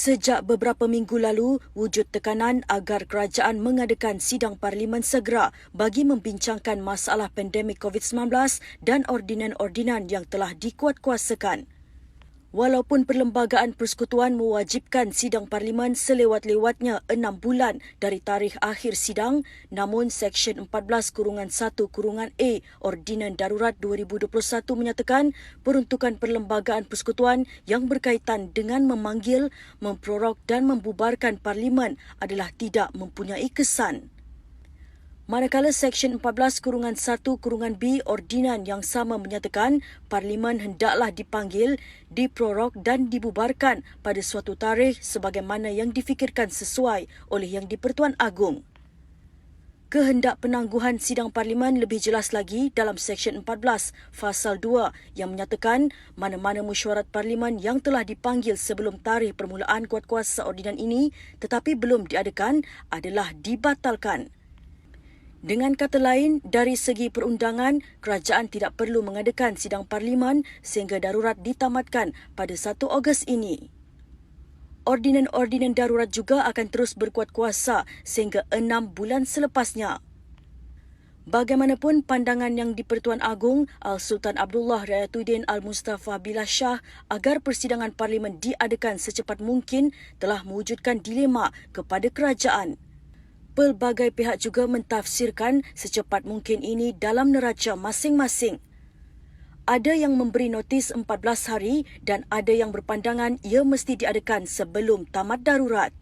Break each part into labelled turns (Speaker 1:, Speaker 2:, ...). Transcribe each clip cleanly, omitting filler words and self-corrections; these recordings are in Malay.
Speaker 1: Sejak beberapa minggu lalu, wujud tekanan agar kerajaan mengadakan sidang parlimen segera bagi membincangkan masalah pandemik COVID-19 dan ordinan-ordinan yang telah dikuatkuasakan. Walaupun Perlembagaan Persekutuan mewajibkan sidang parlimen selewat-lewatnya 6 bulan dari tarikh akhir sidang, namun Seksyen 14-1-A Ordinan Darurat 2021 menyatakan peruntukan Perlembagaan Persekutuan yang berkaitan dengan memanggil, memprorok dan membubarkan parlimen adalah tidak mempunyai kesan. Manakala Seksyen 14-1-B Ordinan yang sama menyatakan parlimen hendaklah dipanggil, diprorok dan dibubarkan pada suatu tarikh sebagaimana yang difikirkan sesuai oleh Yang di-Pertuan Agong. Kehendak penangguhan sidang parlimen lebih jelas lagi dalam Seksyen 14 Fasal 2 yang menyatakan mana-mana mesyuarat parlimen yang telah dipanggil sebelum tarikh permulaan kuatkuasa ordinan ini tetapi belum diadakan adalah dibatalkan. Dengan kata lain, dari segi perundangan, kerajaan tidak perlu mengadakan sidang parlimen sehingga darurat ditamatkan pada 1 Ogos ini. Ordinan-ordinan darurat juga akan terus berkuat kuasa sehingga 6 bulan selepasnya. Bagaimanapun pandangan Yang di-Pertuan Agong Al-Sultan Abdullah Rayatuddin Al-Mustafa Billah Shah agar persidangan parlimen diadakan secepat mungkin telah mewujudkan dilema kepada kerajaan. Pelbagai pihak juga mentafsirkan secepat mungkin ini dalam neraca masing-masing. Ada yang memberi notis 14 hari dan ada yang berpandangan ia mesti diadakan sebelum tamat darurat.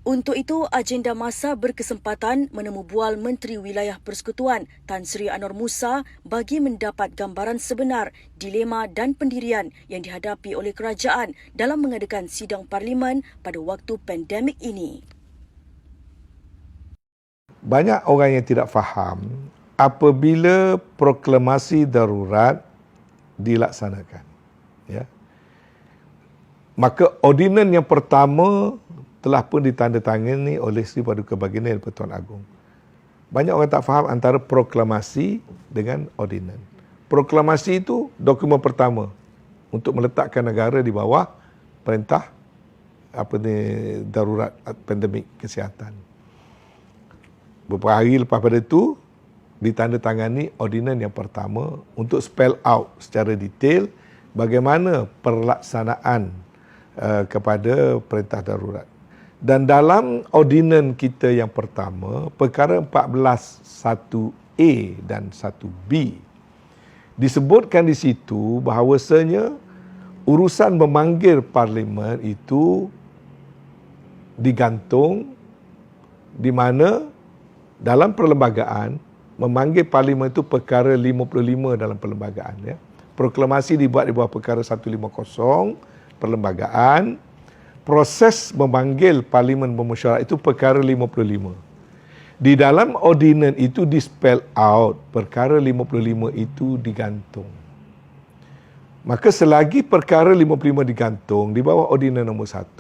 Speaker 1: Untuk itu, agenda masa berkesempatan menemu bual Menteri Wilayah Persekutuan Tan Sri Anwar Musa bagi mendapat gambaran sebenar dilema dan pendirian yang dihadapi oleh kerajaan dalam mengadakan sidang parlimen pada waktu pandemik ini.
Speaker 2: Banyak orang yang tidak faham apabila proklamasi darurat dilaksanakan. Ya. Maka ordinan yang pertama telah pun ditandatangani oleh Sri Paduka Baginda Yang di-Pertuan Agong. Banyak orang tak faham antara proklamasi dengan ordinan. Proklamasi itu dokumen pertama untuk meletakkan negara di bawah perintah darurat pandemik kesihatan. Beberapa hari lepas pada itu, ditandatangani ordinan yang pertama untuk spell out secara detail bagaimana perlaksanaan kepada perintah darurat. Dan dalam ordinan kita yang pertama, perkara 14 1A dan 1B, disebutkan di situ bahawasanya urusan memanggil parlimen itu digantung di mana dalam perlembagaan, memanggil parlimen itu perkara 55 dalam perlembagaan. Ya. Proklamasi dibuat di bawah perkara 150, perlembagaan. Proses memanggil parlimen bermesyuarat itu perkara 55. Di dalam ordinan itu di-spell out, perkara 55 itu digantung. Maka selagi perkara 55 digantung di bawah ordinan nombor 1,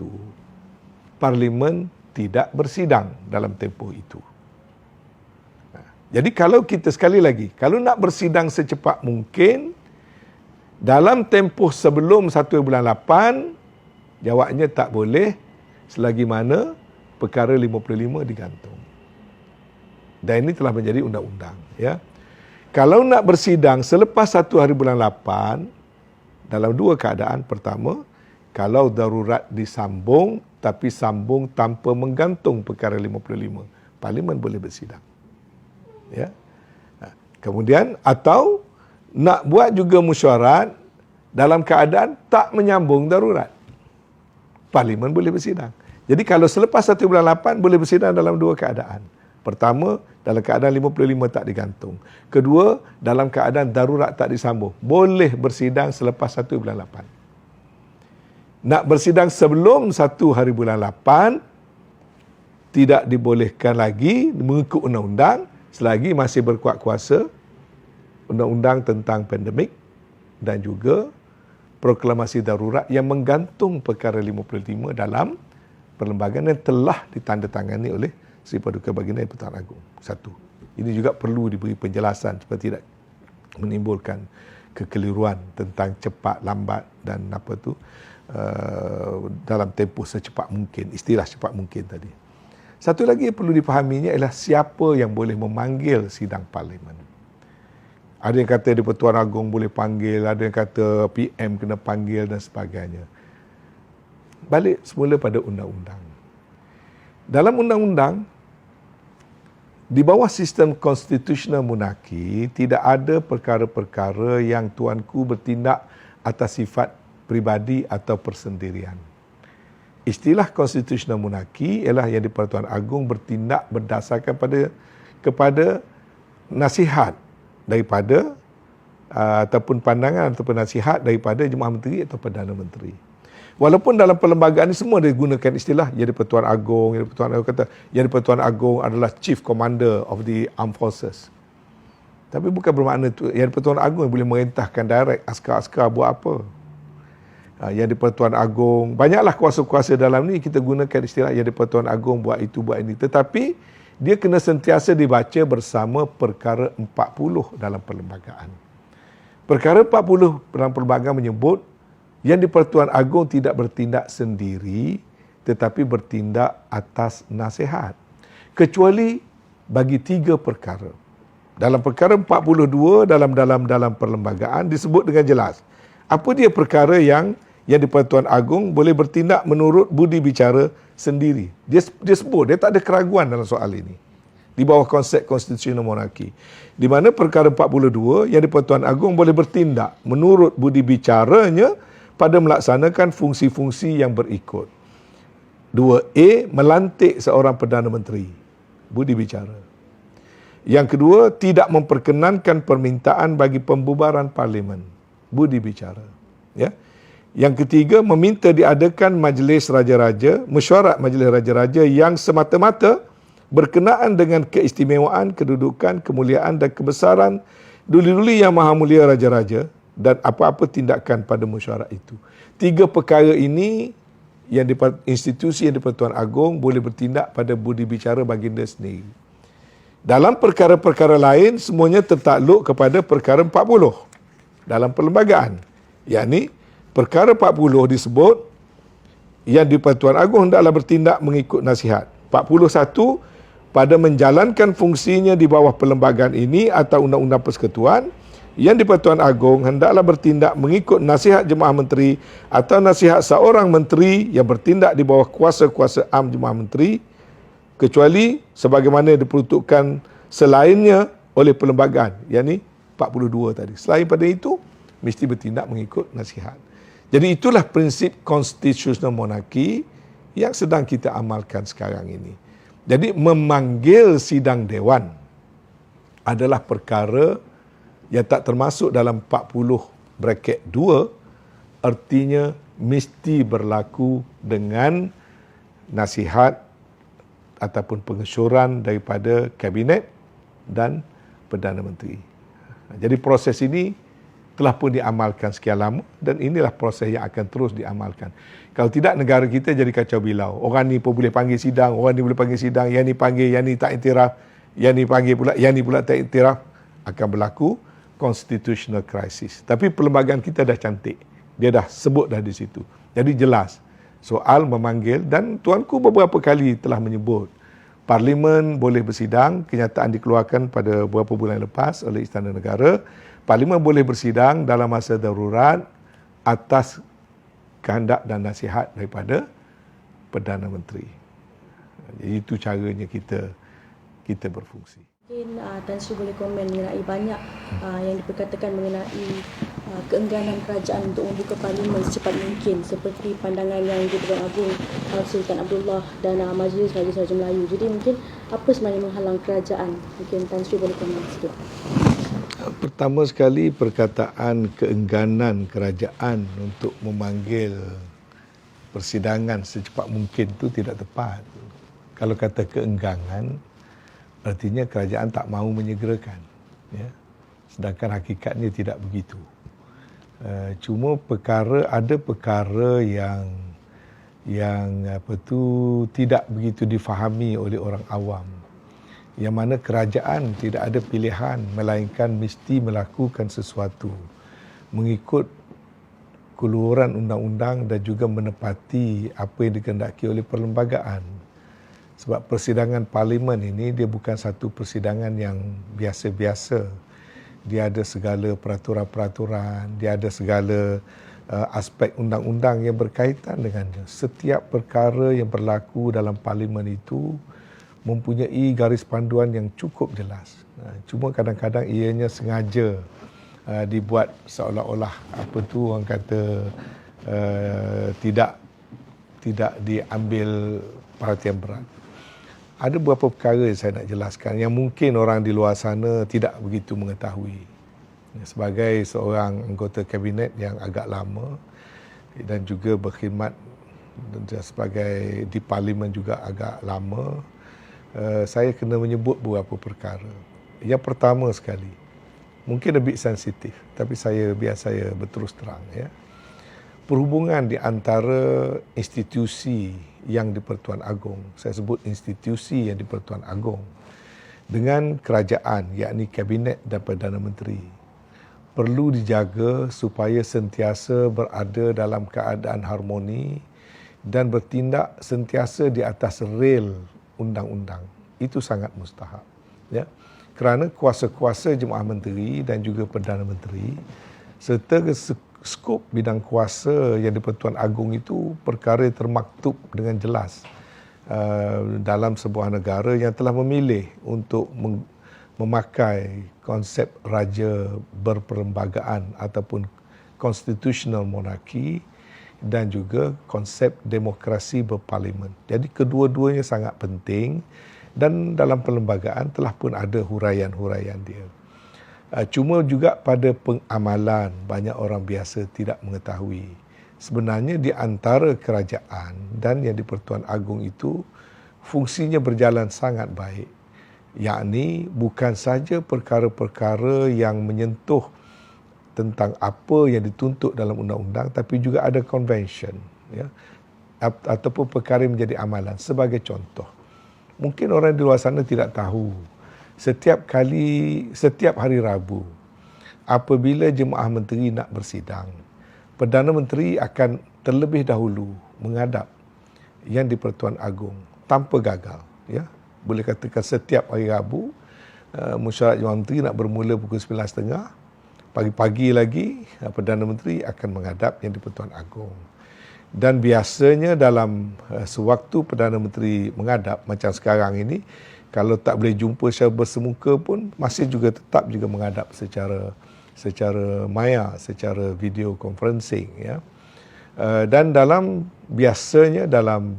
Speaker 2: parlimen tidak bersidang dalam tempoh itu. Jadi kalau kita sekali lagi, kalau nak bersidang secepat mungkin, dalam tempoh sebelum 1 bulan 8, jawabnya tak boleh selagi mana perkara 55 digantung. Dan ini telah menjadi undang-undang. Ya. Kalau nak bersidang selepas 1 hari bulan 8, dalam dua keadaan. Pertama, kalau darurat disambung, tapi sambung tanpa menggantung perkara 55, parlimen boleh bersidang. Ya. Kemudian atau nak buat juga mesyuarat dalam keadaan tak menyambung darurat, parlimen boleh bersidang. Jadi kalau selepas 1 bulan 8 boleh bersidang dalam dua keadaan. Pertama, dalam keadaan 55 tak digantung. Kedua, dalam keadaan darurat tak disambung. Boleh bersidang selepas 1 bulan 8. Nak bersidang sebelum 1 hari bulan 8 tidak dibolehkan lagi mengikut undang-undang selagi masih berkuat kuasa undang-undang tentang pandemik dan juga proklamasi darurat yang menggantung perkara 55 dalam perlembagaan yang telah ditandatangani oleh Sri Paduka Baginda Yang di-Pertuan Agong. Satu. Ini juga perlu diberi penjelasan supaya tidak menimbulkan kekeliruan tentang cepat, lambat dan dalam tempoh secepat mungkin, istilah cepat mungkin tadi. Satu lagi yang perlu dipahaminya ialah siapa yang boleh memanggil sidang parlimen. Ada yang kata di-Pertuan Agong boleh panggil, ada yang kata PM kena panggil dan sebagainya. Balik semula pada undang-undang. Dalam undang-undang, di bawah sistem konstitusional monarki, tidak ada perkara-perkara yang tuanku bertindak atas sifat peribadi atau persendirian. Istilah konstitusional monarki ialah yang di-Pertuan Agong bertindak berdasarkan kepada nasihat daripada ataupun pandangan ataupun nasihat daripada Jemaah Menteri atau Perdana Menteri. Walaupun dalam perlembagaan ini semua digunakan istilah Yang di-Pertuan Agong, Yang di-Pertuan Agong kata Yang di-Pertuan Agong adalah Chief Commander of the Armed Forces. Tapi bukan bermakna tu Yang di-Pertuan Agong yang boleh merintahkan direct askar-askar buat apa. Yang di-Pertuan Agong, banyaklah kuasa-kuasa dalam ni kita gunakan istilah Yang di-Pertuan Agong buat itu buat ini. Tetapi dia kena sentiasa dibaca bersama perkara 40 dalam perlembagaan. Perkara 40 dalam perlembagaan menyebut Yang di-Pertuan Agong tidak bertindak sendiri tetapi bertindak atas nasihat. Kecuali bagi 3 perkara. Dalam perkara 42 dalam perlembagaan disebut dengan jelas. Apa dia perkara yang di-Pertuan Agong boleh bertindak menurut budi bicara sendiri. Dia sebut, dia tak ada keraguan dalam soal ini. Di bawah konsep konstitusional monarki. Di mana perkara 42 yang di-Pertuan Agong boleh bertindak menurut budi bicaranya pada melaksanakan fungsi-fungsi yang berikut. 2A, melantik seorang Perdana Menteri. Budi bicara. Yang kedua, tidak memperkenankan permintaan bagi pembubaran parlimen. Budi bicara. Ya. Yang ketiga, meminta diadakan majlis raja-raja, mesyuarat majlis raja-raja yang semata-mata berkenaan dengan keistimewaan, kedudukan, kemuliaan dan kebesaran duli-duli yang maha mulia raja-raja dan apa-apa tindakan pada mesyuarat itu. 3 perkara ini yang institusi yang di-Pertuan Agong boleh bertindak pada budi bicara baginda sendiri. Dalam perkara-perkara lain, semuanya tertakluk kepada perkara 40 dalam perlembagaan. Yakni, perkara 40 disebut yang di-Pertuan Agong hendaklah bertindak mengikut nasihat. 41, pada menjalankan fungsinya di bawah perlembagaan ini atau Undang-Undang Persekutuan, yang di-Pertuan Agong hendaklah bertindak mengikut nasihat Jemaah Menteri atau nasihat seorang menteri yang bertindak di bawah kuasa-kuasa am Jemaah Menteri, kecuali sebagaimana diperuntukkan selainnya oleh perlembagaan, yakni 42 tadi. Selain pada itu, mesti bertindak mengikut nasihat. Jadi itulah prinsip konstitusional monarki yang sedang kita amalkan sekarang ini. Jadi memanggil sidang dewan adalah perkara yang tak termasuk dalam 40(2), artinya mesti berlaku dengan nasihat ataupun pengesyuran daripada Kabinet dan Perdana Menteri. Jadi proses ini telah pun diamalkan sekian lama dan inilah proses yang akan terus diamalkan. Kalau tidak, negara kita jadi kacau bilau. Orang ni pun boleh panggil sidang, orang ni boleh panggil sidang, yang ni panggil, yang ni tak iktiraf, yang ni panggil pula, yang ni pula tak iktiraf. Akan berlaku constitutional crisis. Tapi perlembagaan kita dah cantik. Dia dah sebut dah di situ. Jadi jelas soal memanggil, dan tuanku beberapa kali telah menyebut Parlimen boleh bersidang. Kenyataan dikeluarkan pada beberapa bulan lepas oleh Istana Negara. Parlimen boleh bersidang dalam masa darurat atas kehendak dan nasihat daripada Perdana Menteri. Jadi itu caranya kita berfungsi.
Speaker 1: Mungkin Tan Sri boleh komen mengenai banyak yang diperkatakan mengenai keengganan kerajaan untuk membuka parlimen secepat mungkin, seperti pandangan yang di-Pertuan Agong Sultan Abdullah dan Majlis Raja Melayu. Jadi mungkin apa sebenarnya menghalang kerajaan? Mungkin Tan Sri boleh komen sikit.
Speaker 2: Pertama sekali, perkataan keengganan kerajaan untuk memanggil persidangan secepat mungkin itu tidak tepat. Kalau kata keengganan, artinya kerajaan tak mahu menyegerakan. Ya. Sedangkan hakikatnya tidak begitu. Cuma ada perkara yang tidak begitu difahami oleh orang awam. Yang mana kerajaan tidak ada pilihan melainkan mesti melakukan sesuatu. mengikut keluaran undang-undang dan juga menepati apa yang dikehendaki oleh perlembagaan. Sebab persidangan parlimen ini dia bukan satu persidangan yang biasa-biasa. Dia ada segala peraturan-peraturan, dia ada segala aspek undang-undang yang berkaitan dengannya. Setiap perkara yang berlaku dalam parlimen itu mempunyai garis panduan yang cukup jelas. Cuma kadang-kadang ianya sengaja dibuat seolah-olah orang kata tidak diambil perhatian berat. Ada beberapa perkara yang saya nak jelaskan yang mungkin orang di luar sana tidak begitu mengetahui. Sebagai seorang anggota kabinet yang agak lama dan juga berkhidmat sebagai di parlimen juga agak lama, saya kena menyebut beberapa perkara. Yang pertama sekali, mungkin lebih sensitif, tapi biar saya berterus terang. Perhubungan di antara institusi yang di Pertuan Agong, saya sebut institusi yang di Pertuan Agong, dengan kerajaan, yakni Kabinet dan Perdana Menteri, perlu dijaga supaya sentiasa berada dalam keadaan harmoni dan bertindak sentiasa di atas rel undang-undang. Itu sangat mustahab. Kerana kuasa-kuasa Jemaah Menteri dan juga Perdana Menteri serta skop bidang kuasa yang di Pertuan Agong itu perkara termaktub dengan jelas dalam sebuah negara yang telah memilih untuk memakai konsep raja berperlembagaan ataupun constitutional monarchy dan juga konsep demokrasi berparlimen. Jadi kedua-duanya sangat penting dan dalam perlembagaan telah pun ada huraian-huraian dia. Cuma juga pada pengamalan banyak orang biasa tidak mengetahui. Sebenarnya di antara kerajaan dan yang di Pertuan Agong itu fungsinya berjalan sangat baik. Yakni bukan saja perkara-perkara yang menyentuh tentang apa yang dituntut dalam undang-undang, tapi juga ada convention, ataupun perkara yang menjadi amalan. Sebagai contoh, mungkin orang di luar sana tidak tahu, setiap hari Rabu, apabila Jemaah Menteri nak bersidang, Perdana Menteri akan terlebih dahulu menghadap yang di Pertuan Agong tanpa gagal. Boleh katakan setiap hari Rabu, mesyuarat Jemaah Menteri nak bermula pukul 9.30, pagi-pagi lagi Perdana Menteri akan menghadap yang di Pertuan Agong. Dan biasanya dalam sewaktu Perdana Menteri menghadap macam sekarang ini, kalau tak boleh jumpa secara bersemuka pun masih juga tetap juga menghadap secara maya, secara video conferencing. Dan biasanya dalam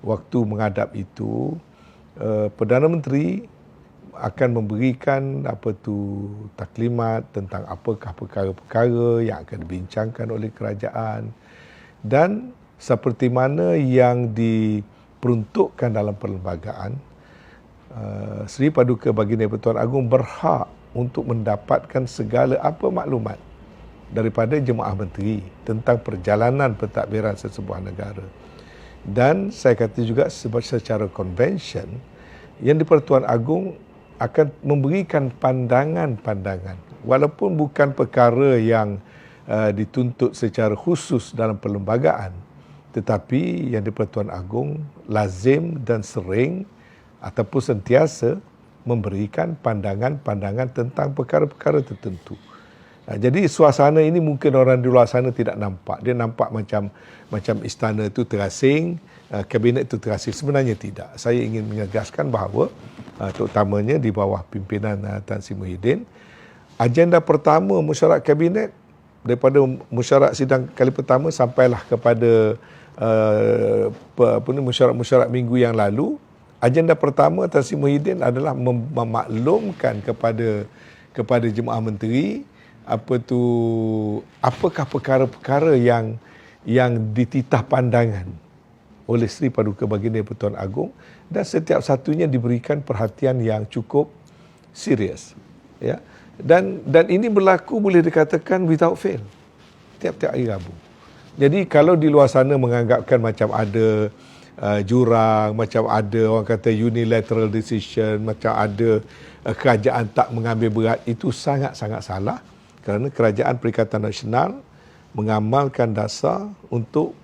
Speaker 2: waktu menghadap itu, Perdana Menteri akan memberikan taklimat tentang apakah perkara-perkara yang akan dibincangkan oleh kerajaan dan seperti mana yang diperuntukkan dalam perlembagaan. Seri Paduka Baginda Pertuan Agong berhak untuk mendapatkan segala maklumat daripada Jemaah Menteri tentang perjalanan pentadbiran sesebuah negara. Dan saya kata juga secara convention, yang di Pertuan Agong akan memberikan pandangan-pandangan walaupun bukan perkara yang dituntut secara khusus dalam perlembagaan, tetapi yang di Pertuan Agong lazim dan sering ataupun sentiasa memberikan pandangan-pandangan tentang perkara-perkara tertentu. Jadi suasana ini mungkin orang di luar sana tidak nampak. Dia nampak macam istana itu terasing, kabinet itu terasing. Sebenarnya tidak. Saya ingin menegaskan bahawa terutamanya di bawah pimpinan Tan Sri Muhyiddin, agenda pertama mesyuarat kabinet daripada mesyuarat sidang kali pertama sampailah kepada mesyuarat minggu yang lalu. Agenda pertama Tan Sri Muhyiddin adalah memaklumkan kepada Jemaah Menteri apakah perkara-perkara yang dititah pandangan oleh Seri Paduka Baginda Pertuan Agong, dan setiap satunya diberikan perhatian yang cukup serius. Dan ini berlaku boleh dikatakan without fail tiap-tiap hari Rabu. Jadi kalau di luar sana menganggapkan macam ada jurang, macam ada orang kata unilateral decision, macam ada kerajaan tak mengambil berat, itu sangat-sangat salah. kerana Kerajaan Perikatan Nasional mengamalkan dasar untuk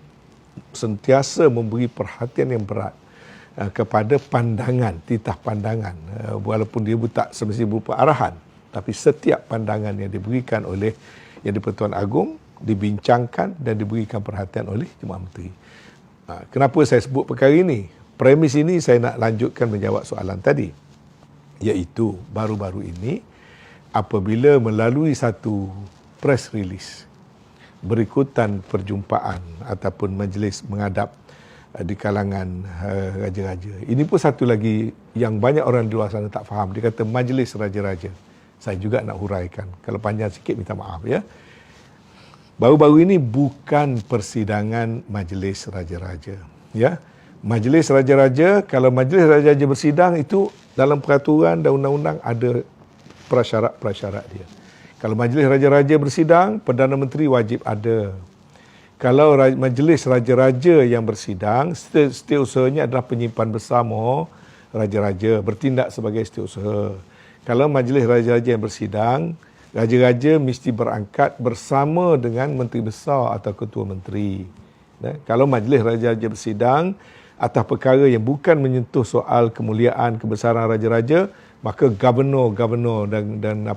Speaker 2: sentiasa memberi perhatian yang berat kepada pandangan, titah pandangan, walaupun dia tak semestinya berupa arahan, tapi setiap pandangan yang diberikan oleh Yang di-Pertuan Agong dibincangkan dan diberikan perhatian oleh Jemaah Menteri. Kenapa saya sebut perkara ini? Premis ini saya nak lanjutkan menjawab soalan tadi, iaitu baru-baru ini apabila melalui satu press release berikutan perjumpaan ataupun majlis menghadap di kalangan raja-raja. Ini pun satu lagi yang banyak orang di luar sana tak faham. Dia kata majlis raja-raja. Saya juga nak huraikan. Kalau panjang sikit minta maaf ya. Baru-baru ini bukan persidangan majlis raja-raja. Ya. Majlis raja-raja, kalau majlis raja-raja bersidang itu dalam peraturan dan undang-undang ada prasyarat-prasyarat dia. Kalau majlis raja-raja bersidang, Perdana Menteri wajib ada. Kalau majlis raja-raja yang bersidang, setiausahanya adalah penyimpan besar Mahor Raja-Raja, bertindak sebagai setiausaha. Kalau majlis raja-raja yang bersidang, raja-raja mesti berangkat bersama dengan Menteri Besar atau Ketua Menteri. Kalau majlis raja-raja bersidang atas perkara yang bukan menyentuh soal kemuliaan, kebesaran raja-raja, maka gubernur-gubernur dan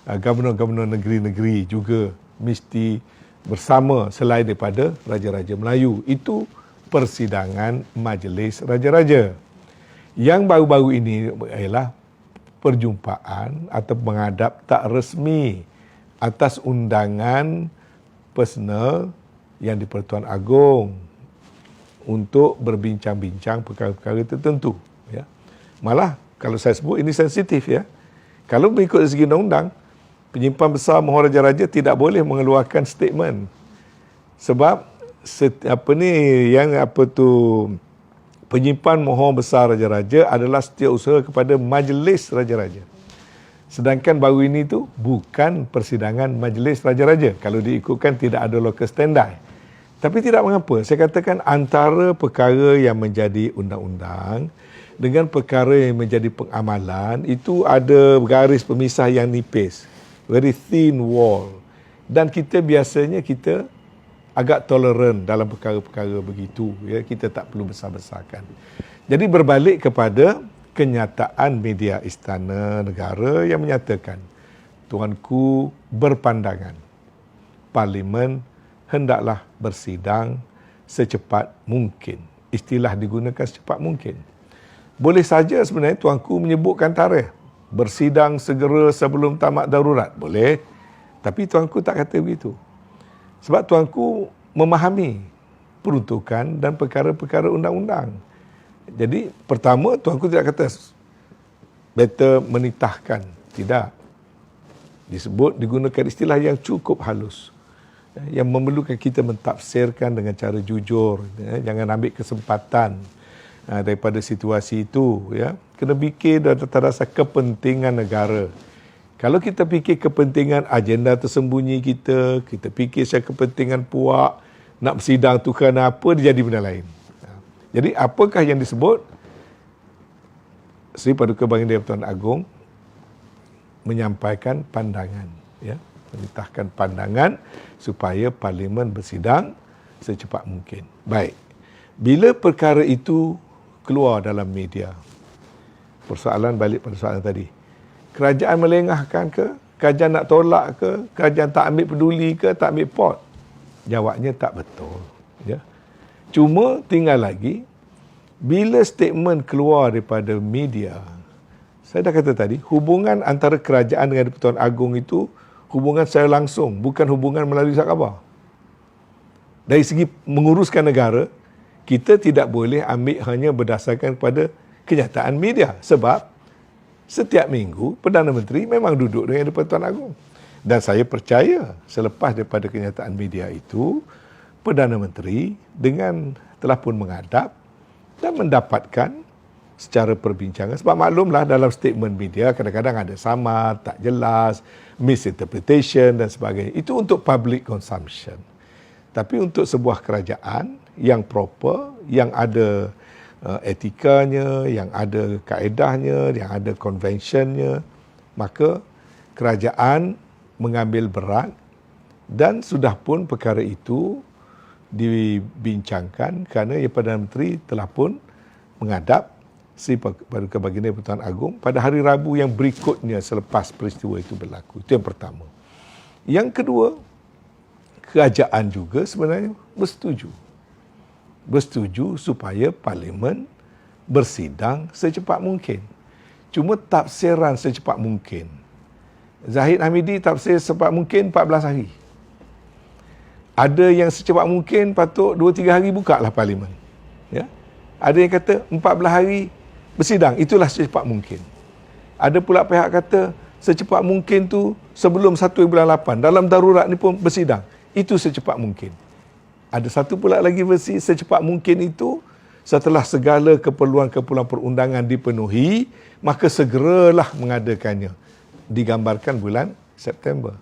Speaker 2: gubernur-gubernur negeri-negeri juga mesti bersama selain daripada Raja-Raja Melayu. Itu persidangan majlis raja-raja. Yang baru-baru ini ialah perjumpaan atau menghadap tak resmi atas undangan personal Yang di-Pertuan Agong untuk berbincang-bincang perkara-perkara tertentu. Ya. Malah kalau saya sebut ini sensitif ya. Kalau mengikut segi undang-undang, penyimpan besar Mahor Raja-Raja tidak boleh mengeluarkan statement. Sebab penyimpan Mahor Besar Raja-Raja adalah setiausaha kepada majlis raja-raja. Sedangkan baru ini tu bukan persidangan majlis raja-raja. Kalau diikutkan tidak ada local standby. Tapi tidak mengapa. Saya katakan antara perkara yang menjadi undang-undang dengan perkara yang menjadi pengamalan itu ada garis pemisah yang nipis. Very thin wall. Dan kita biasanya agak toleran dalam perkara-perkara begitu. Ya, kita tak perlu besar-besarkan. Jadi berbalik kepada kenyataan media Istana Negara yang menyatakan Tuanku berpandangan Parlimen hendaklah bersidang secepat mungkin. Istilah digunakan secepat mungkin. Boleh saja sebenarnya Tuanku menyebutkan tarikh. Bersidang segera sebelum tamat darurat. Boleh. Tapi Tuanku tak kata begitu. Sebab Tuanku memahami peruntukan dan perkara-perkara undang-undang. Jadi pertama Tuanku tidak kata better menitahkan. Tidak. Digunakan istilah yang cukup halus. Yang memerlukan kita mentafsirkan dengan cara jujur. Jangan ambil kesempatan daripada situasi itu. Ya. Kena fikir dan terasa kepentingan negara. Kalau kita fikir kepentingan agenda tersembunyi kita fikir saya kepentingan puak, nak bersidang tu kerana apa, dia jadi benda lain. Jadi apakah yang disebut? Seri Paduka Baginda Pertuan Agong menyampaikan pandangan. Ya. Menitahkan pandangan supaya Parlimen bersidang secepat mungkin. Baik. Bila perkara itu keluar dalam media, persoalan balik pada soalan tadi. Kerajaan melengahkan ke? Kerajaan nak tolak ke? Kerajaan tak ambil peduli ke? Tak ambil pot? Jawabnya tak betul. Ya. Cuma tinggal lagi, bila statement keluar daripada media, saya dah kata tadi, hubungan antara kerajaan dengan Pertuan Agong itu hubungan secara langsung, bukan hubungan melalui surat khabar. Dari segi menguruskan negara, kita tidak boleh ambil hanya berdasarkan kepada kenyataan media. Sebab setiap minggu Perdana Menteri memang duduk dengan Pertuan Agong. Dan saya percaya selepas daripada kenyataan media itu, Perdana Menteri telah pun menghadap dan mendapatkan secara perbincangan. Sebab maklumlah dalam statement media kadang-kadang ada samar, tak jelas, misinterpretation dan sebagainya. Itu untuk public consumption. Tapi untuk sebuah kerajaan yang proper, yang ada etikanya, yang ada kaedahnya, yang ada conventionnya, maka kerajaan mengambil berat dan sudah pun perkara itu dibincangkan kerana Perdana Menteri telah pun menghadap pada Baginda Pertuan Agong pada hari Rabu yang berikutnya selepas peristiwa itu berlaku. Itu yang pertama. Yang kedua, kerajaan juga sebenarnya bersetuju supaya Parlimen bersidang secepat mungkin. Cuma tafsiran secepat mungkin. Zahid Hamidi tafsir secepat mungkin 14 hari. Ada yang secepat mungkin patut 2-3 hari buka lah Parlimen. Ya? Ada yang kata 14 hari bersidang, itulah secepat mungkin. Ada pula pihak kata secepat mungkin tu sebelum 1 bulan 8. Dalam darurat ni pun bersidang. Itu secepat mungkin. Ada satu pula lagi versi secepat mungkin itu setelah segala keperluan-keperluan perundangan dipenuhi, maka segeralah mengadakannya. Digambarkan bulan September.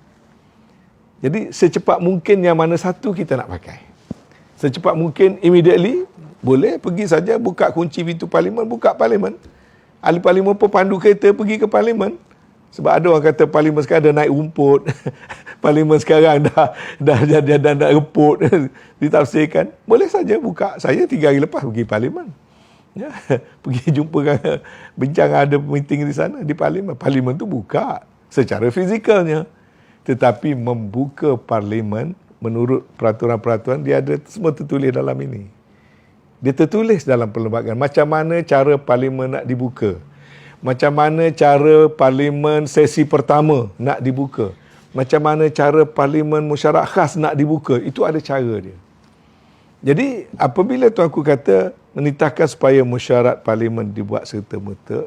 Speaker 2: Jadi secepat mungkin yang mana satu kita nak pakai. Secepat mungkin immediately, boleh pergi saja buka kunci pintu Parlimen, buka Parlimen. Ahli Parlimen pun pandu kereta pergi ke Parlimen. Sebab ada orang kata Parlimen sekarang dah naik rumput. Parlimen sekarang dah reput. Ditafsirkan. Boleh saja buka. Saya 3 hari lepas pergi Parlimen. Ya, pergi jumpa, bincang ada meeting di sana, di Parlimen. Parlimen tu buka secara fizikalnya. Tetapi membuka Parlimen menurut peraturan-peraturan, dia ada semua tertulis dalam ini. Dia tertulis dalam perlembagaan. Macam mana cara Parlimen nak dibuka. Macam mana cara Parlimen sesi pertama nak dibuka. Macam mana cara Parlimen Musyarat Khas nak dibuka. Itu ada cara dia. Jadi apabila Tuanku kata menitahkan supaya musyarat Parlimen dibuat serta-merta,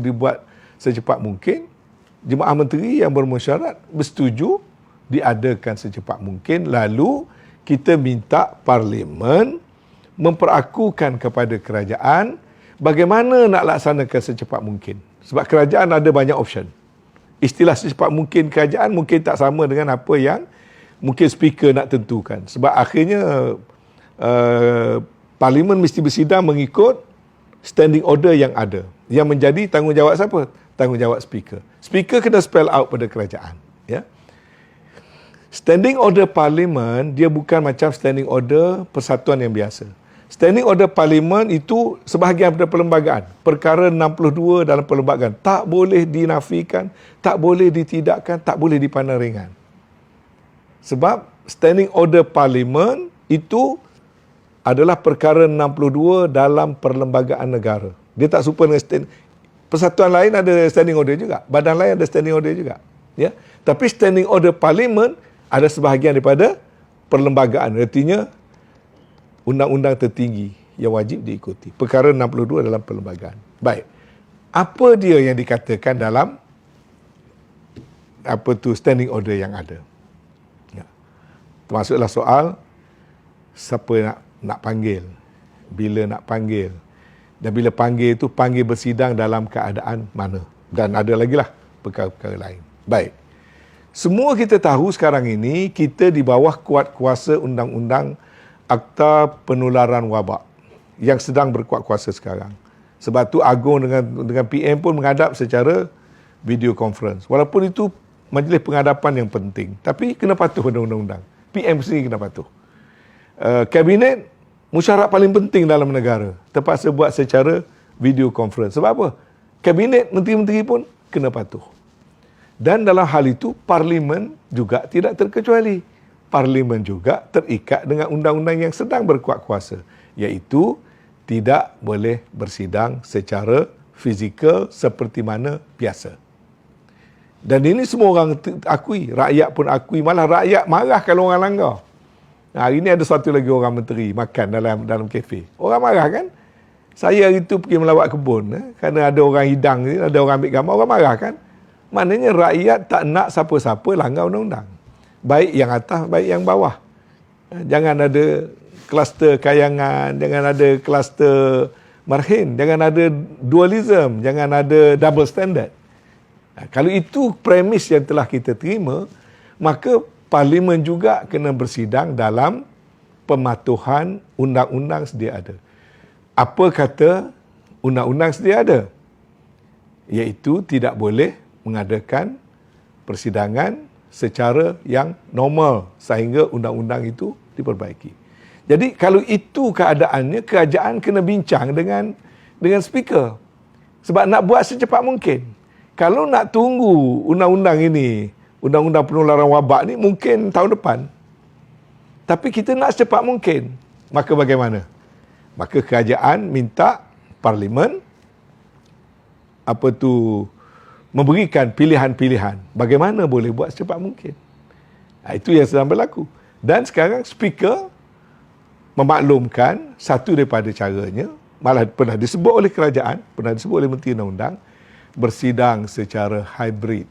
Speaker 2: dibuat secepat mungkin, Jemaah Menteri yang bermusyarat bersetuju diadakan secepat mungkin, lalu kita minta Parlimen memperakukan kepada kerajaan bagaimana nak laksanakan secepat mungkin. Sebab kerajaan ada banyak option. Istilah secepat mungkin kerajaan mungkin tak sama dengan apa yang mungkin speaker nak tentukan. Sebab akhirnya Parlimen mesti bersidang mengikut standing order yang ada. Yang menjadi tanggungjawab siapa? Tanggungjawab speaker. Speaker kena spell out pada kerajaan. Ya. Standing order Parlimen, dia bukan macam standing order persatuan yang biasa. Standing order Parlimen itu sebahagian daripada perlembagaan. Perkara 62 dalam perlembagaan. Tak boleh dinafikan, tak boleh ditidakkan, tak boleh dipandang ringan. Sebab standing order Parlimen itu adalah perkara 62 dalam perlembagaan negara. Dia tak serupa dengan persatuan lain ada standing order juga. Badan lain ada standing order juga. Ya? Tapi standing order Parlimen ada sebahagian daripada perlembagaan. Artinya undang-undang tertinggi yang wajib diikuti. Perkara 62 dalam perlembagaan. Baik. Apa dia yang dikatakan dalam standing order yang ada? Ya. Termasuklah soal siapa nak panggil, bila nak panggil, dan bila panggil itu panggil bersidang dalam keadaan mana, dan ada lagi lah perkara-perkara lain. Baik, semua kita tahu sekarang ini kita di bawah kuat kuasa undang-undang Akta Penularan Wabak yang sedang berkuat kuasa sekarang. Sebab tu Agong dengan PM pun menghadap secara video conference. Walaupun itu majlis penghadapan yang penting, tapi kena patuh pada undang-undang. PM sendiri kena patuh. Kabinet, musyarat paling penting dalam negara, terpaksa buat secara video conference. Sebab apa? Kabinet, menteri-menteri pun kena patuh. Dan dalam hal itu, Parlimen juga tidak terkecuali. Parlimen juga terikat dengan undang-undang yang sedang berkuat kuasa, iaitu tidak boleh bersidang secara fizikal seperti mana biasa. Dan ini semua orang akui, rakyat pun akui, malah rakyat marah kalau orang langgar. Hari ini ada satu lagi orang menteri makan dalam kafe. Orang marah kan? Saya hari itu pergi melawat kebun, kerana ada orang hidang, ada orang ambil gambar, orang marah kan? Maknanya rakyat tak nak siapa-siapa langgar undang-undang. Baik yang atas, baik yang bawah. Jangan ada kluster kayangan, jangan ada kluster marhin, jangan ada dualism, jangan ada double standard. Kalau itu premis yang telah kita terima, maka Parlimen juga kena bersidang dalam pematuhan undang-undang sedia ada. Apa kata undang-undang sedia ada? Iaitu tidak boleh mengadakan persidangan secara yang normal sehingga undang-undang itu diperbaiki. Jadi kalau itu keadaannya, kerajaan kena bincang dengan speaker. Sebab nak buat secepat mungkin. Kalau nak tunggu undang-undang ini, undang-undang penularan wabak ni mungkin tahun depan. Tapi kita nak secepat mungkin. Maka bagaimana? Maka kerajaan minta Parlimen memberikan pilihan-pilihan. Bagaimana boleh buat secepat mungkin. Itu yang sedang berlaku. Dan sekarang speaker memaklumkan satu daripada caranya, malah pernah disebut oleh kerajaan, pernah disebut oleh Menteri Undang-Undang, bersidang secara hybrid.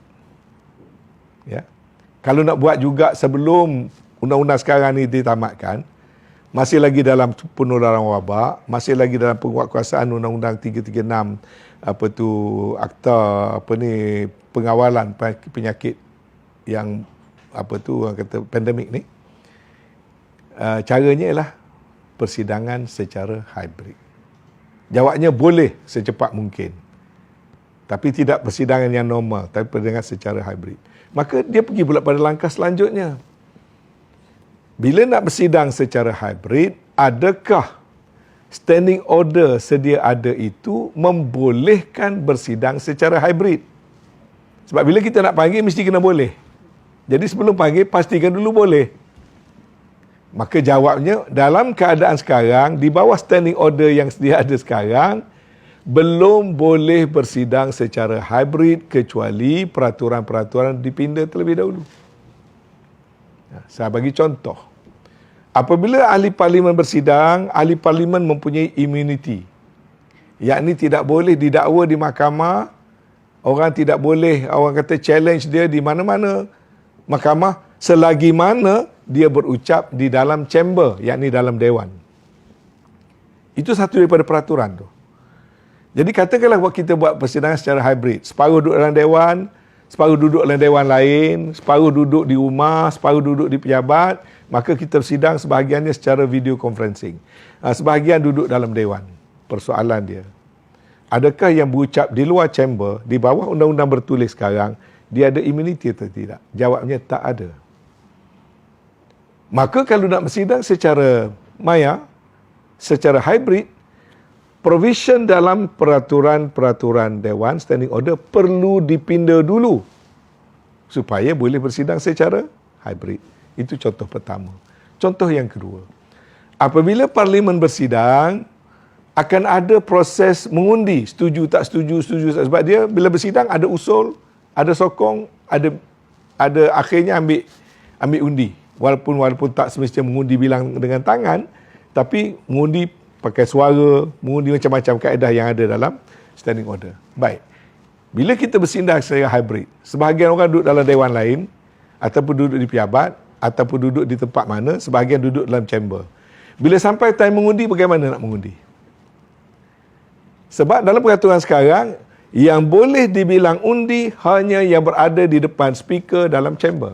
Speaker 2: Ya. Kalau nak buat juga sebelum undang-undang sekarang ni ditamatkan, masih lagi dalam penularan wabak, masih lagi dalam penguatkuasaan Undang-Undang 336, akta pengawalan penyakit yang orang kata pandemik ni. Caranya ialah persidangan secara hybrid. Jawabnya boleh secepat mungkin. Tapi tidak persidangan yang normal, tapi persidangan secara hybrid. Maka dia pergi pula pada langkah selanjutnya. Bila nak bersidang secara hybrid, adakah standing order sedia ada itu membolehkan bersidang secara hybrid? Sebab bila kita nak panggil, mesti kena boleh. Jadi sebelum panggil, pastikan dulu boleh. Maka jawabnya, dalam keadaan sekarang, di bawah standing order yang sedia ada sekarang, belum boleh bersidang secara hybrid kecuali peraturan-peraturan dipinda terlebih dahulu. Saya bagi contoh. Apabila ahli parlimen bersidang, ahli parlimen mempunyai immunity. Yakni tidak boleh didakwa di mahkamah, orang tidak boleh, orang kata challenge dia di mana-mana mahkamah, selagi mana dia berucap di dalam chamber, yakni dalam dewan. Itu satu daripada peraturan tu. Jadi katakanlah kita buat persidangan secara hybrid. Separuh duduk dalam dewan, separuh duduk dalam dewan lain, separuh duduk di rumah, separuh duduk di pejabat, maka kita bersidang sebahagiannya secara video conferencing. Sebahagian duduk dalam dewan. Persoalan dia, adakah yang berucap di luar chamber, di bawah undang-undang bertulis sekarang, dia ada immunity atau tidak? Jawabnya tak ada. Maka kalau nak bersidang secara maya, secara hybrid, provision dalam peraturan-peraturan Dewan Standing Order perlu dipinda dulu supaya boleh bersidang secara hybrid. Itu contoh pertama. Contoh yang kedua, apabila Parlimen bersidang, akan ada proses mengundi, setuju tak setuju, setuju tak. Sebab dia bila bersidang ada usul, ada sokong, ada akhirnya ambil undi. Walaupun tak semestinya mengundi bilang dengan tangan, tapi mengundi pakai suara, mengundi macam-macam kaedah yang ada dalam standing order. Baik. Bila kita bersidang secara hybrid, sebahagian orang duduk dalam dewan lain, ataupun duduk di pejabat, ataupun duduk di tempat mana, sebahagian duduk dalam chamber. Bila sampai time mengundi, bagaimana nak mengundi? Sebab dalam peraturan sekarang, yang boleh dibilang undi hanya yang berada di depan speaker dalam chamber.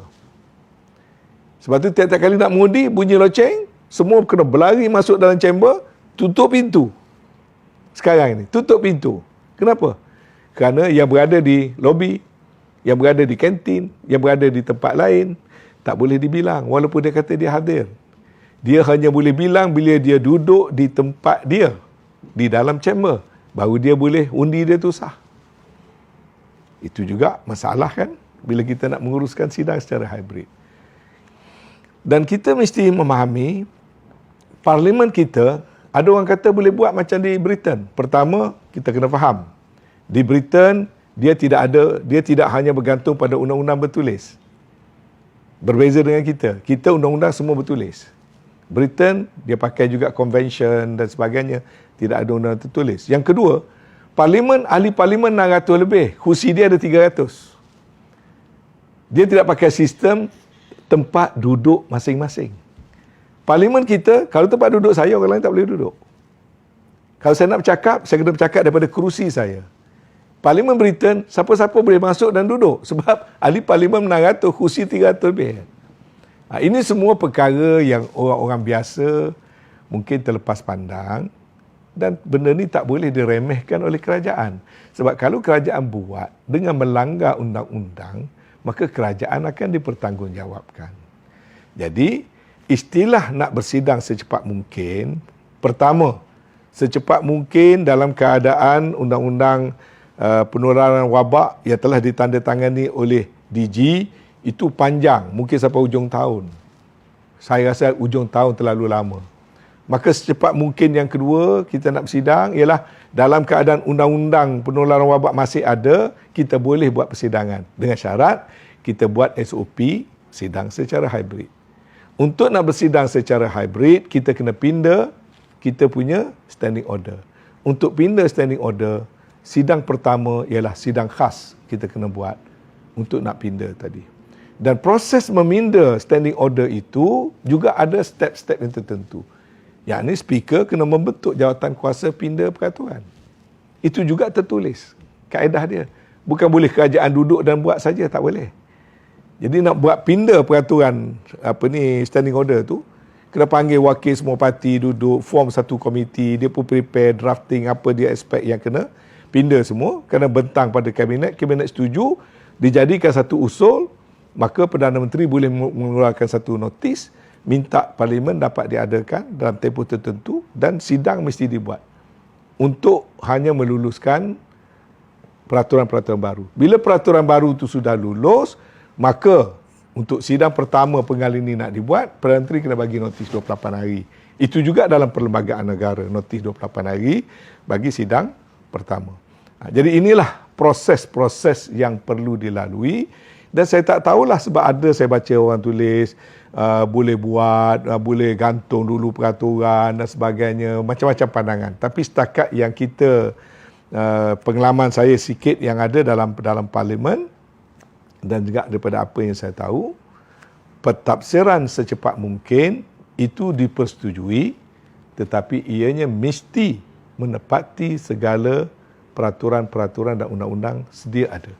Speaker 2: Sebab tu tiap-tiap kali nak mengundi, bunyi loceng, semua kena berlari masuk dalam chamber, tutup pintu. Sekarang ini, tutup pintu. Kenapa? Kerana yang berada di lobi, yang berada di kantin, yang berada di tempat lain, tak boleh dibilang walaupun dia kata dia hadir. Dia hanya boleh bilang bila dia duduk di tempat dia, di dalam chamber. Baru dia boleh undi dia tu sah. Itu juga masalah kan, bila kita nak menguruskan sidang secara hybrid. Dan kita mesti memahami, parlimen kita, ada orang kata boleh buat macam di Britain. Pertama, kita kena faham. Di Britain, dia tidak hanya bergantung pada undang-undang bertulis. Berbeza dengan kita. Kita undang-undang semua bertulis. Britain, dia pakai juga convention dan sebagainya. Tidak ada undang tertulis. Yang kedua, parlimen, ahli parlimen 600 lebih. Kursi dia ada 300. Dia tidak pakai sistem tempat duduk masing-masing. Parlimen kita, kalau tempat duduk saya, orang lain tak boleh duduk. Kalau saya nak bercakap, saya kena bercakap daripada kerusi saya. Parlimen Britain, siapa-siapa boleh masuk dan duduk. Sebab ahli parlimen 600, kursi 300 lebih. Ini semua perkara yang orang-orang biasa mungkin terlepas pandang. Dan benda ni tak boleh diremehkan oleh kerajaan. Sebab kalau kerajaan buat dengan melanggar undang-undang, maka kerajaan akan dipertanggungjawabkan. Jadi, istilah nak bersidang secepat mungkin, pertama, secepat mungkin dalam keadaan undang-undang penularan wabak yang telah ditandatangani oleh DG, itu panjang, mungkin sampai hujung tahun. Saya rasa hujung tahun terlalu lama. Maka secepat mungkin yang kedua kita nak bersidang ialah dalam keadaan undang-undang penularan wabak masih ada, kita boleh buat persidangan dengan syarat kita buat SOP sidang secara hybrid. Untuk nak bersidang secara hybrid, kita kena pindah kita punya standing order. Untuk pindah standing order, sidang pertama ialah sidang khas kita kena buat untuk nak pindah tadi. Dan proses meminda standing order itu juga ada step-step yang tertentu. Yang ni speaker kena membentuk jawatan kuasa pindah peraturan. Itu juga tertulis kaedah dia. Bukan boleh kerajaan duduk dan buat saja, tak boleh. Jadi nak buat pindah peraturan standing order tu, kena panggil wakil semua parti duduk, form satu komiti, dia pun prepare drafting apa dia aspek yang kena pindah semua, kena bentang pada kabinet setuju, dijadikan satu usul, maka Perdana Menteri boleh mengeluarkan satu notis, minta Parlimen dapat diadakan dalam tempoh tertentu dan sidang mesti dibuat untuk hanya meluluskan peraturan-peraturan baru. Bila peraturan baru itu sudah lulus, maka untuk sidang pertama penggal ini nak dibuat, Perdana Menteri kena bagi notis 28 hari. Itu juga dalam perlembagaan negara, notis 28 hari bagi sidang pertama. Jadi inilah proses-proses yang perlu dilalui. Dan saya tak tahulah sebab ada saya baca orang tulis boleh buat, boleh gantung dulu peraturan dan sebagainya, macam-macam pandangan. Tapi setakat yang kita pengalaman saya sikit yang ada dalam Parlimen dan juga daripada apa yang saya tahu, pentafsiran secepat mungkin itu dipersetujui, tetapi ianya mesti menepati segala peraturan-peraturan dan undang-undang sedia ada.